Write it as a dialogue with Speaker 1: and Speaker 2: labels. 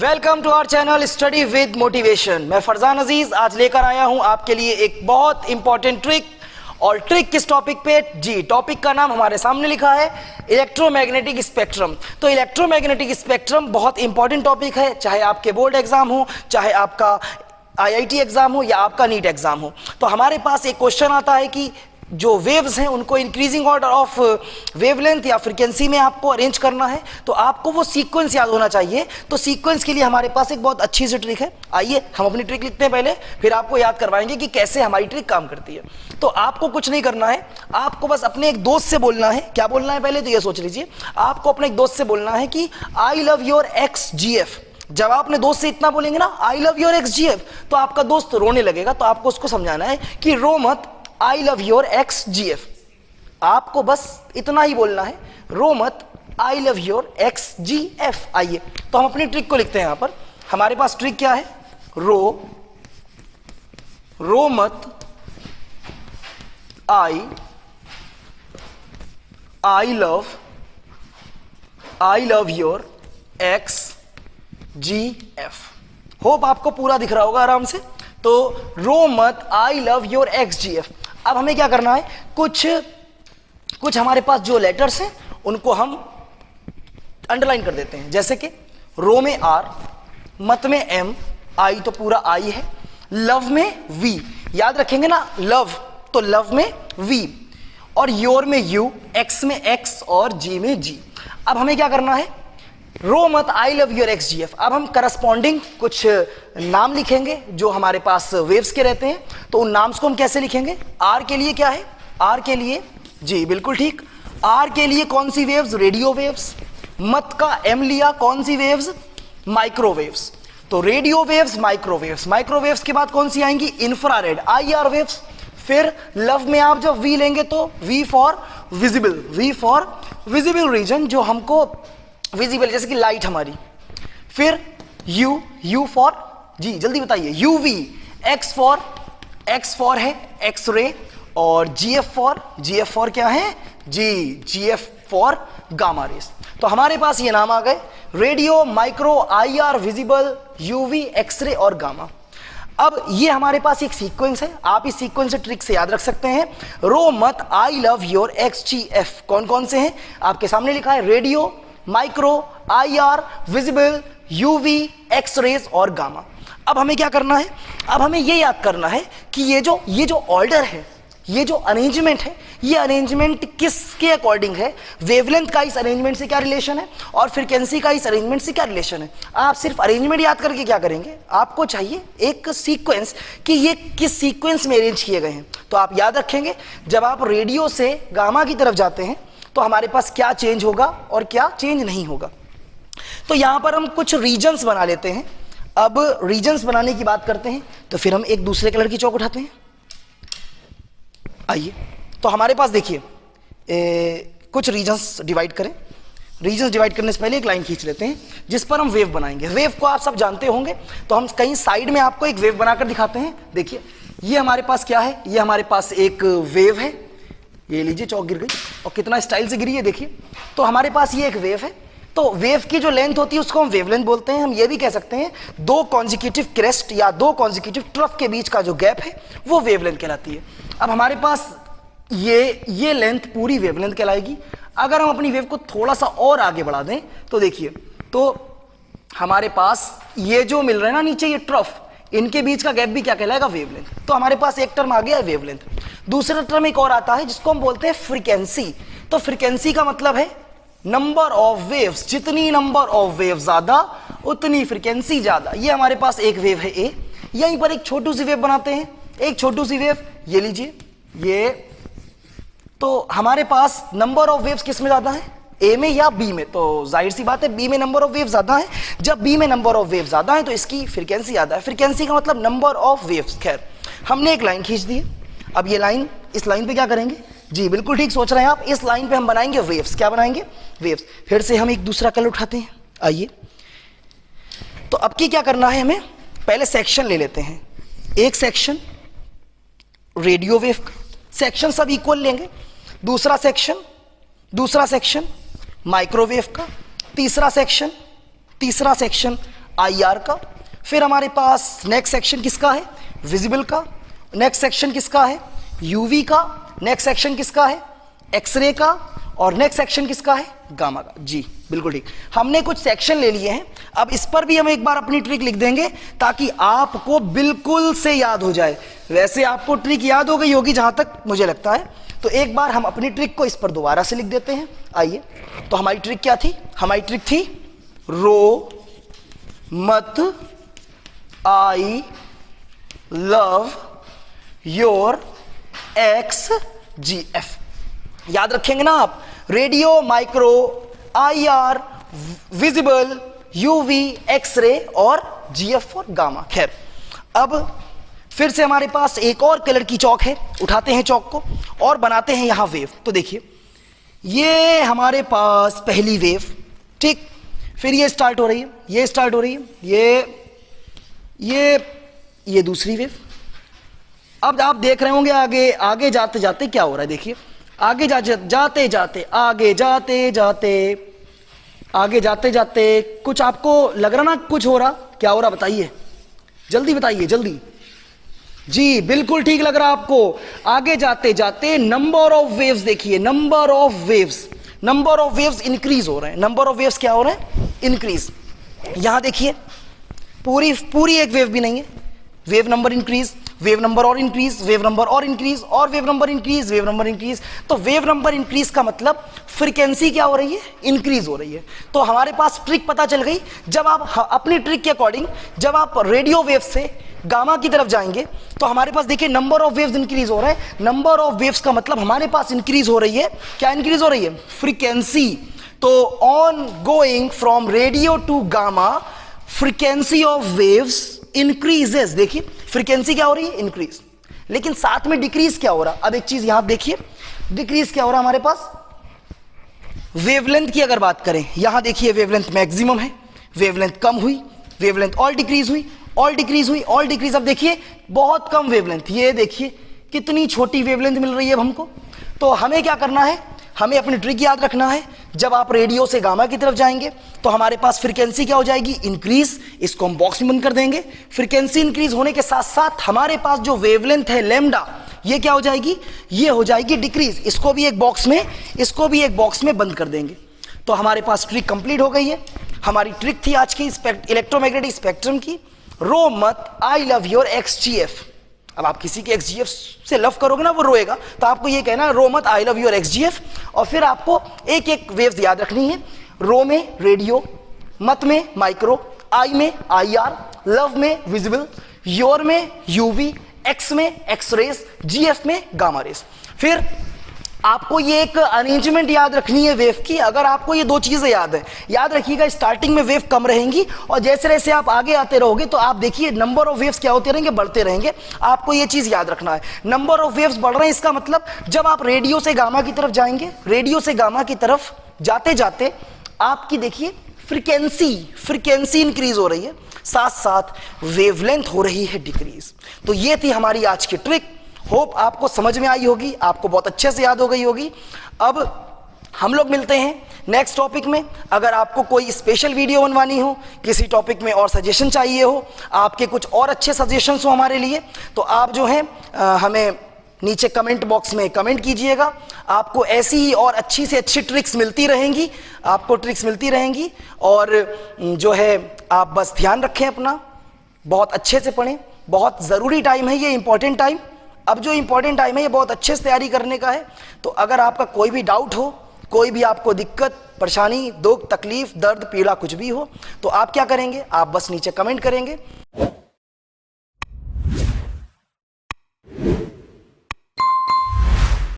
Speaker 1: Welcome to our channel study with motivation. मैं फरजान अजीज आज लेकर आया हूं आपके लिए एक बहुत इंपॉर्टेंट ट्रिक। और ट्रिक किस टॉपिक पे जी? टॉपिक का नाम हमारे सामने लिखा है इलेक्ट्रोमैग्नेटिक स्पेक्ट्रम। तो इलेक्ट्रोमैग्नेटिक स्पेक्ट्रम बहुत इंपॉर्टेंट टॉपिक है, चाहे आपके बोर्ड एग्जाम हो, चाहे आपका IIT एग्जाम हो या आपका नीट एग्जाम हो। तो हमारे पास एक क्वेश्चन आता है कि जो वेव्स हैं उनको इंक्रीजिंग ऑर्डर ऑफ वेवलेंथ या फ्रीक्वेंसी में आपको अरेंज करना है, तो आपको वो सीक्वेंस याद होना चाहिए। तो सीक्वेंस के लिए हमारे पास एक बहुत अच्छी सी ट्रिक है। आइए हम अपनी ट्रिक लिखते हैं पहले, फिर आपको याद करवाएंगे कि कैसे हमारी ट्रिक काम करती है। तो आपको कुछ नहीं करना है, आपको बस अपने एक दोस्त से बोलना है। क्या बोलना है पहले तो ये सोच लीजिए। आपको अपने एक दोस्त से बोलना है कि आई लव योर XGF। जब आप अपने दोस्त से इतना बोलेंगे ना, आई लव योर XGF, तो आपका दोस्त रोने लगेगा। तो आपको उसको समझाना है कि रो मत, आई लव योर XGF। आपको बस इतना ही बोलना है, रो मत, आई लव योर XGF। आइए तो हम अपनी ट्रिक को लिखते हैं। यहां पर हमारे पास ट्रिक क्या है? रो मत, I love your XGF। Hope आपको पूरा दिख रहा होगा आराम से। तो रो मत, आई लव योर XGF। अब हमें क्या करना है, कुछ हमारे पास जो लेटर्स हैं उनको हम अंडरलाइन कर देते हैं। जैसे कि रो में R, मत में M, आई तो पूरा आई है, लव में V। याद रखेंगे ना, लव तो लव में V, और योर में U, X में X और G में G। अब हमें क्या करना है, रो मत, आई लव योर XGF। अब हम करस्पॉन्डिंग कुछ नाम लिखेंगे जो हमारे पास वेव्स के रहते हैं। तो उन नाम्स को हम कैसे लिखेंगे? R के लिए क्या है? R के लिए जी बिल्कुल ठीक, R के लिए कौन सी वेव्स? Radio waves. मत का M लिया, कौन सी वेव्स? माइक्रोवेव्स। तो रेडियो वेव्स, माइक्रोवेव्स। माइक्रोवेव्स के बाद कौन सी आएंगी? Infrared, IR waves. फिर लव में आप जब V लेंगे तो V for visible, V for visible region, जो हमको विजिबल जैसे कि लाइट हमारी। फिर U फॉर जी जल्दी बताइए, UV। X फॉर है एक्स रे, और GF फॉर क्या है जी? GF for gamma rays. तो हमारे पास ये नाम आ गए, radio, micro, IR, visible, UV, X ray और गामा। अब ये हमारे पास एक सीक्वेंस है, आप इस सीक्वेंस से ट्रिक से याद रख सकते हैं। रो मत, आई लव योर XGF कौन कौन से हैं? आपके सामने लिखा है, radio, micro, IR, visible, UV, X rays और गामा। अब हमें क्या करना है? अब हमें ये याद करना है कि ये जो ऑर्डर है, ये जो अरेंजमेंट है, ये अरेंजमेंट किसके अकॉर्डिंग है? वेवलेंथ का इस अरेंजमेंट से क्या रिलेशन है, और फ्रीक्वेंसी का इस अरेंजमेंट से क्या रिलेशन है। आप सिर्फ अरेंजमेंट याद करके क्या करेंगे, आपको चाहिए एक सीक्वेंस कि ये किस सीक्वेंस में अरेंज किए गए हैं। तो आप याद रखेंगे, जब आप रेडियो से गामा की तरफ जाते हैं तो हमारे पास क्या चेंज होगा और क्या चेंज नहीं होगा। तो यहां पर हम कुछ रीजन्स बना लेते हैं। अब रीजन्स बनाने की बात करते हैं तो फिर हम एक दूसरे कलर की चौक उठाते हैं। आइए तो हमारे पास देखिए कुछ रीजन्स डिवाइड करें। रीजन्स डिवाइड करने से पहले एक लाइन खींच लेते हैं जिस पर हम वेव बनाएंगे। वेव को आप सब जानते होंगे, तो हम कहीं साइड में आपको एक वेव बनाकर दिखाते हैं। देखिए ये हमारे पास क्या है, ये हमारे पास एक वेव है। ये लीजिए चौक गिर गई, और कितना स्टाइल से गिरी है देखिए। तो हमारे पास ये एक वेव है। तो वेव की जो लेंथ होती है उसको हम वेवलेंथ बोलते हैं। हम ये भी कह सकते हैं दो कॉन्जिक्यूटिव क्रेस्ट या दो कॉन्जिक्यूटिव ट्रफ के बीच का जो गैप है वो वेवलेंथ कहलाती है। अब हमारे पास ये लेंथ पूरी वेवलेंथ कहलाएगी। अगर हम अपनी वेव को थोड़ा सा और आगे बढ़ा दें तो देखिए, तो हमारे पास ये जो मिल रहा है ना नीचे, ये ट्रफ, इनके बीच का गैप भी क्या कहलाएगा? वेवलेंथ। तो हमारे पास एक टर्म आ गया है वेवलेंथ। दूसरा टर्म एक और आता है जिसको हम बोलते हैं फ्रीक्वेंसी। तो फ्रीक्वेंसी का मतलब है नंबर ऑफ वेव्स। जितनी नंबर ऑफ वेव ज्यादा उतनी फ्रीक्वेंसी ज्यादा। ये हमारे पास एक वेव है A। यहीं पर एक छोटी सी वेव बनाते हैं, एक छोटी सी वेव, ये लीजिए ये। तो हमारे पास नंबर ऑफ वेव्स किस में ज्यादा है? A में या B में? तो जाहिर सी बात है B में नंबर ऑफ वेव ज्यादा है। जब B में नंबर ऑफ वेव ज्यादा है तो इसकी फ्रीक्वेंसी ज्यादा है। फ्रीक्वेंसी का मतलब नंबर ऑफ वेव्स। खैर हमने एक लाइन खींच दी है। अब ये लाइन, इस लाइन पे क्या करेंगे जी? बिल्कुल ठीक सोच रहे हैं आप, इस लाइन पे हम बनाएंगे वेव्स। क्या बनाएंगे? वेव्स। फिर से हम एक दूसरा कलर उठाते हैं। आइए तो अब की क्या करना है, हमें पहले सेक्शन ले लेते हैं। एक सेक्शन रेडियो वेव का, सेक्शन सब इक्वल लेंगे। दूसरा सेक्शन माइक्रोवेव का, तीसरा सेक्शन IR का। फिर हमारे पास नेक्स्ट सेक्शन किसका है, विजिबल का। नेक्स्ट सेक्शन किसका है, UV का। नेक्स्ट सेक्शन किसका है, एक्सरे का। और नेक्स्ट सेक्शन किसका है, गामा का। जी बिल्कुल ठीक, हमने कुछ सेक्शन ले लिए हैं। अब इस पर भी हम एक बार अपनी ट्रिक लिख देंगे ताकि आपको बिल्कुल से याद हो जाए। वैसे आपको ट्रिक याद हो गई होगी जहां तक मुझे लगता है, तो एक बार हम अपनी ट्रिक को इस पर दोबारा से लिख देते हैं। आइए, तो हमारी ट्रिक क्या थी, हमारी ट्रिक थी रो मत आई लव योर XGF। याद रखेंगे ना आप, radio, micro, IR, visible, UV, X ray और GF और गामा। खैर, अब फिर से हमारे पास एक और कलर की चौक है, उठाते हैं चौक को और बनाते हैं यहां वेव। तो देखिए, ये हमारे पास पहली वेव, ठीक। फिर ये स्टार्ट हो रही है, ये स्टार्ट हो रही है, ये दूसरी वेव। अब आप देख रहे होंगे आगे आगे जाते जाते क्या हो रहा है। देखिए, आगे जाते जाते कुछ आपको लग रहा ना, कुछ हो रहा, क्या हो रहा बताइए, जल्दी बताइए जल्दी। जी बिल्कुल ठीक लग रहा आपको। आगे जाते जाते नंबर ऑफ वेव्स देखिए, नंबर ऑफ वेव्स इंक्रीज हो रहे हैं। नंबर ऑफ वेव्स क्या हो रहे हैं, इंक्रीज। यहां देखिए, पूरी एक वेव भी नहीं है, wave number increase, wave number और इंक्रीज, वेव नंबर और इंक्रीज, और wave number increase, wave number increase. तो वेव नंबर इंक्रीज का मतलब फ्रीक्वेंसी क्या हो रही है, इंक्रीज हो रही है। तो हमारे पास ट्रिक पता चल गई। जब आप अपनी ट्रिक के अकॉर्डिंग जब आप रेडियो वेव से गामा की तरफ जाएंगे तो हमारे पास देखिए नंबर ऑफ वेव्स इंक्रीज हो रहे हैं। नंबर ऑफ वेव्स का मतलब हमारे पास इंक्रीज हो रही है, क्या इंक्रीज हो रही है, फ्रीक्वेंसी। तो on going from radio to gamma, frequency of waves increases. देखिए, फ्रीक्वेंसी क्या हो रही है, इंक्रीज, लेकिन साथ में डिक्रीज क्या हो रहा। अब एक चीज यहां देखिए, डिक्रीज क्या हो रहा हमारे पास, वेवलेंथ की अगर बात करें, यहां देखिए वेवलेंथ मैक्सिमम है, वेवलेंथ कम हुई, वेवलेंथ और डिक्रीज हुई, और डिक्रीज हुई, और डिक्रीज। अब देखिए बहुत कम वेवलेंथ, ये देखिए कितनी छोटी वेवलेंथ मिल रही है अब हमको। तो हमें क्या करना है, हमें अपनी ट्रिक याद रखना है। जब आप रेडियो से गामा की तरफ जाएंगे तो हमारे पास फ्रीक्वेंसी क्या हो जाएगी, इंक्रीज। इसको हम बॉक्स में बंद कर देंगे। फ्रीक्वेंसी इंक्रीज होने के साथ साथ हमारे पास जो वेवलेंथ है लैम्डा, ये क्या हो जाएगी, ये हो जाएगी डिक्रीज। इसको भी एक बॉक्स में बंद कर देंगे। तो हमारे पास ट्रिक कंप्लीट हो गई है। हमारी ट्रिक थी आज की इलेक्ट्रोमैग्नेटिक स्पेक्ट्रम की, रो मत आई लव योर XGF। अब आप किसी के XGF से लव करोगे ना, वो रोएगा, तो आपको ये कहना है रो मत आई लव योर XGF। और फिर आपको एक एक वेव्स याद रखनी है। रो में रेडियो, मत में माइक्रो, आई में IR, लव में विजिबल, योर में UV, एक्स में एक्सरेज, GF में गामा रेज। फिर आपको ये एक अरेंजमेंट याद रखनी है वेव की। अगर आपको ये दो चीजें याद है, याद रखिएगा, स्टार्टिंग में वेव कम रहेंगी और जैसे जैसे आप आगे आते रहोगे तो आप देखिए नंबर ऑफ वेव्स क्या होते रहेंगे, बढ़ते रहेंगे। आपको ये चीज याद रखना है, नंबर ऑफ वेव्स बढ़ रहे हैं, इसका मतलब जब आप रेडियो से गामा की तरफ जाएंगे, रेडियो से गामा की तरफ जाते जाते आपकी देखिए फ्रीक्वेंसी इंक्रीज हो रही है, साथ साथ वेवलेंथ हो रही है डिक्रीज। तो ये थी हमारी आज की ट्रिक। होप आपको समझ में आई होगी, आपको बहुत अच्छे से याद हो गई होगी। अब हम लोग मिलते हैं नेक्स्ट टॉपिक में। अगर आपको कोई स्पेशल वीडियो बनवानी हो, किसी टॉपिक में और सजेशन चाहिए हो, आपके कुछ और अच्छे सजेशंस हो हमारे लिए, तो आप जो हैं हमें नीचे कमेंट बॉक्स में कमेंट कीजिएगा। आपको ऐसी ही और अच्छी से अच्छी ट्रिक्स मिलती रहेंगी, आपको ट्रिक्स मिलती रहेंगी। और जो है आप बस ध्यान रखें अपना, बहुत अच्छे से पढ़ें। बहुत ज़रूरी टाइम है ये, इंपॉर्टेंट टाइम। अब जो इंपॉर्टेंट टाइम है ये बहुत अच्छे से तैयारी करने का है। तो अगर आपका कोई भी डाउट हो, कोई भी आपको दिक्कत, परेशानी, दुख, तकलीफ, दर्द, पीड़ा कुछ भी हो, तो आप क्या करेंगे, आप बस नीचे कमेंट करेंगे।